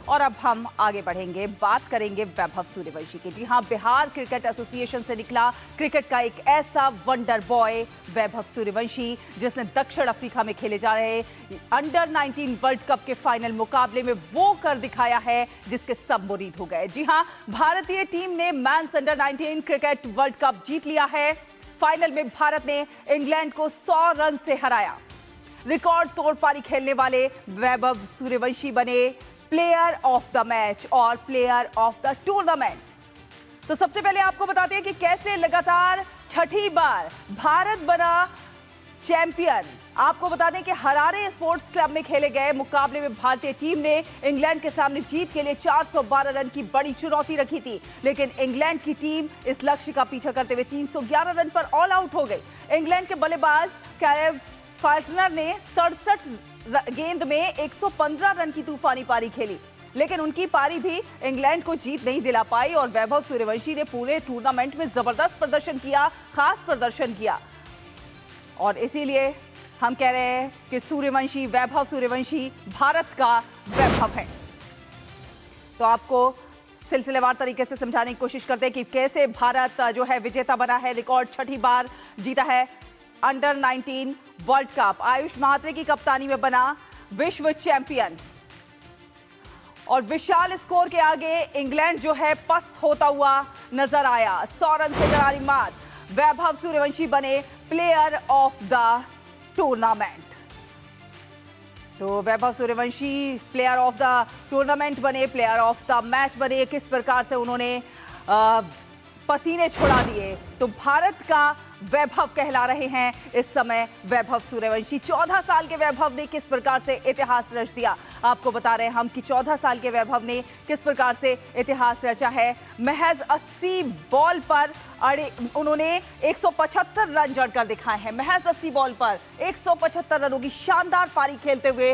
और अब हम आगे बढ़ेंगे, बात करेंगे वैभव सूर्यवंशी की। जी हां, बिहार क्रिकेट एसोसिएशन से निकला क्रिकेट का एक ऐसा वंडर बॉय वैभव सूर्यवंशी, जिसने दक्षिण अफ्रीका में खेले जा रहे अंडर 19 वर्ल्ड कप के फाइनल मुकाबले में वो कर दिखाया है जिसके सब मुरीद हो गए। जी हां, भारतीय टीम ने men's under 19 cricket world cup जीत लिया है। फाइनल में भारत ने इंग्लैंड को 100 रन से हराया। रिकॉर्ड तोड़ पारी खेलने वाले वैभव सूर्यवंशी बने प्लेयर ऑफ द मैच और प्लेयर ऑफ द टूर्नामेंट। तो सबसे पहले आपको बताते हैं कि कैसे लगातार छठी बार भारत बना चैंपियन। आपको बता दें कि हरारे स्पोर्ट्स क्लब में खेले गए मुकाबले में भारतीय टीम ने इंग्लैंड के सामने जीत के लिए 412 रन की बड़ी चुनौती रखी थी, लेकिन इंग्लैंड की टीम इस लक्ष्य का पीछा करते हुए 311 रन पर ऑल आउट हो गई। इंग्लैंड के बल्लेबाज कैलेब फाल्कनर ने 67 गेंद में 115 रन की तूफानी पारी खेली, लेकिन उनकी पारी भी इंग्लैंड को जीत नहीं दिला पाई और वैभव सूर्यवंशी ने पूरे टूर्नामेंट में जबरदस्त प्रदर्शन किया, खास प्रदर्शन किया। और इसीलिए हम कह रहे हैं कि सूर्यवंशी, वैभव सूर्यवंशी भारत का वैभव है। तो आपको सिलसिलेवार तरीके से समझाने की कोशिश करते हैं कि कैसे भारत जो है विजेता बना है, रिकॉर्ड छठी बार जीता है under 19 world cup. Ayush Mhatre की कप्तानी में बना विश्व चैंपियन और विशाल स्कोर के आगे इंग्लैंड जो है पस्त होता हुआ नजर आया। 100 रन से करारी मात, वैभव सूर्यवंशी बने प्लेयर ऑफ द टूर्नामेंट। तो Vaibhav Suryavanshi player of the tournament बने, प्लेयर ऑफ द मैच बने। किस प्रकार से उन्होंने पसीने छुड़ा दिए, तो भारत का वैभव कहला रहे हैं इस समय वैभव सूर्यवंशी। 14 साल के वैभव ने किस प्रकार से इतिहास रच दिया, आपको बता रहे हैं हम कि 14 साल के वैभव ने किस प्रकार से इतिहास रचा है। महज 80 बॉल पर उन्होंने 175 रन जड़कर दिखाए हैं। महज 80 बॉल पर 175 रनों की शानदार पारी खेलते हुए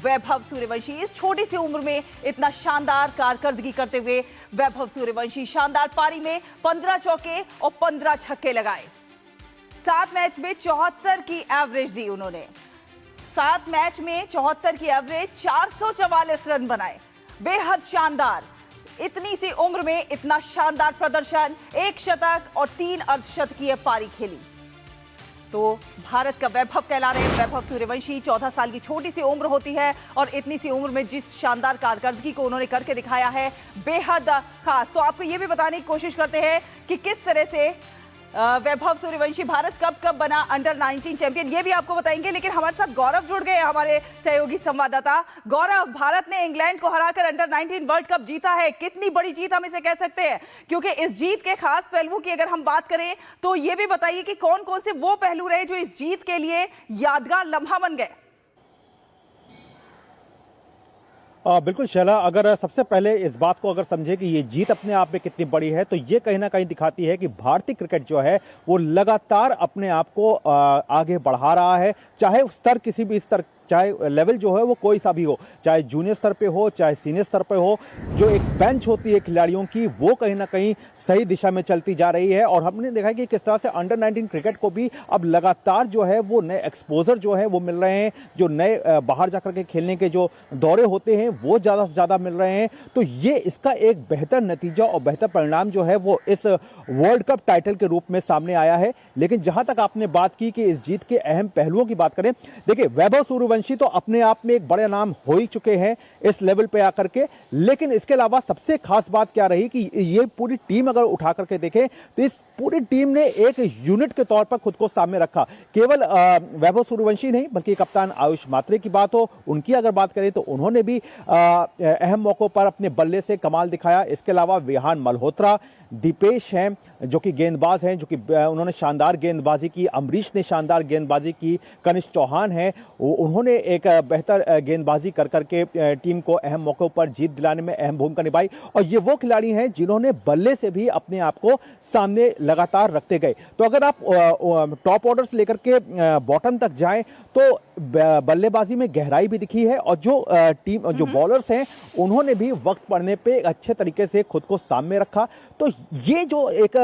वैभव सूर्यवंशी इस छोटी सी उम्र में इतना शानदार कारकर्दगी करते हुए वैभव सूर्यवंशी शानदार पारी में 15 चौके और 15 छक्के लगाए। 7 मैच में 74 की एवरेज दी उन्होंने। 7 मैच में 74 की एवरेज, 444 रन बनाए। बेहद शानदार, इतनी सी उम्र में इतना शानदार प्रदर्शन, 1 शतक और 3 अर्धशतकीय पारी खेली। तो भारत का वैभव कहला रहे वैभव सूर्यवंशी। 14 साल की छोटी सी उम्र होती है और इतनी सी उम्र में जिस शानदार कारकर्दगी को उन्होंने करके दिखाया है, बेहद खास। तो आपको ये भी बताने की कोशिश करते हैं कि किस तरह से वैभव सूर्यवंशी भारत कब बना अंडर 19 चैंपियन, ये भी आपको बताएंगे। लेकिन हमारे साथ गौरव जुड़ गए, हमारे सहयोगी संवाददाता। गौरव, भारत ने इंग्लैंड को हराकर अंडर 19 वर्ल्ड कप जीता है। कितनी बड़ी जीत हम इसे कह सकते हैं, क्योंकि इस जीत के खास पहलुओं की अगर हम बात करें तो ये भी बताइए कि कौन कौन से वो पहलू रहे जो इस जीत के लिए यादगार लम्हा बन गए। बिल्कुल शैला, अगर सबसे पहले इस बात को अगर समझे कि ये जीत अपने आप में कितनी बड़ी है, तो ये कहीं ना कहीं दिखाती है कि भारतीय क्रिकेट जो है वो लगातार अपने आप को आगे बढ़ा रहा है। चाहे स्तर किसी भी स्तर, चाहे लेवल जो है वो कोई सा भी हो, चाहे जूनियर स्तर पे हो चाहे सीनियर स्तर पे हो, जो एक बेंच होती है खिलाड़ियों की, वो कहीं ना कहीं सही दिशा में चलती जा रही है। और हमने देखा कि किस तरह से अंडर 19 क्रिकेट को भी अब लगातार जो है वो नए एक्सपोजर जो है वो मिल रहे हैं। जो नए बाहर जाकर के खेलने के जो दौरे होते हैं वो ज़्यादा से ज़्यादा मिल रहे हैं। तो ये इसका एक बेहतर नतीजा और बेहतर परिणाम जो है वो इस वर्ल्ड कप टाइटल के रूप में सामने आया है। लेकिन जहां तक आपने बात की कि इस जीत के अहम पहलुओं की बात करें, देखिए वैभव सूर्यवंशी तो अपने आप में एक बड़े नाम हो ही चुके हैं इस लेवल पे आकर के, लेकिन इसके अलावा सबसे खास बात क्या रही कि ये पूरी टीम अगर उठा करके देखें तो इस पूरी टीम ने एक यूनिट के तौर पर खुद को सामने रखा। केवल वैभव सूर्यवंशी नहीं बल्कि कप्तान आयुष मात्रे की बात हो, उनकी अगर बात करें तो उन्होंने भी अहम मौकों पर अपने बल्ले से कमाल दिखाया। इसके अलावा विहान मल्होत्रा, दीपेश हैं जो कि गेंदबाज हैं, जो कि उन्होंने शानदार गेंदबाजी की, अमरीश ने शानदार गेंदबाजी की, कनिष्क चौहान हैं, उन्होंने एक बेहतर गेंदबाजी कर करके टीम को अहम मौकों पर जीत दिलाने में अहम भूमिका निभाई। और ये वो खिलाड़ी हैं जिन्होंने बल्ले से भी अपने आप को सामने लगातार रखते गए। तो अगर आप टॉप ऑर्डर से लेकर के बॉटम तक जाएं तो बल्लेबाजी में गहराई भी दिखी है और जो बॉलर्स हैं उन्होंने भी वक्त पड़ने पे अच्छे तरीके से खुद को सामने रखा। तो ये जो एक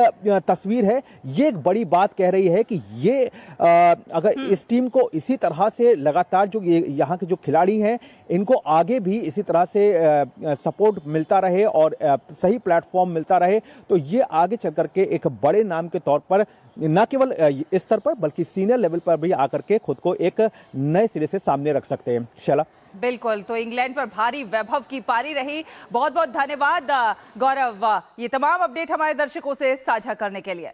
तस्वीर है ये एक बड़ी बात कह रही है कि ये अगर इस टीम को इसी तरह से लगातार जो ये यहाँ के जो खिलाड़ी हैं इनको आगे भी इसी तरह से सपोर्ट मिलता रहे और सही प्लेटफॉर्म मिलता रहे, तो ये आगे चल करके एक बड़े नाम के तौर पर न केवल इस स्तर पर बल्कि सीनियर लेवल पर भी आकर के खुद को एक नए सिरे से सामने रख सकते हैं। शैला। बिल्कुल, तो इंग्लैंड पर भारी वैभव की पारी रही। बहुत बहुत धन्यवाद गौरव, ये तमाम अपडेट हमारे दर्शकों से साझा करने के लिए।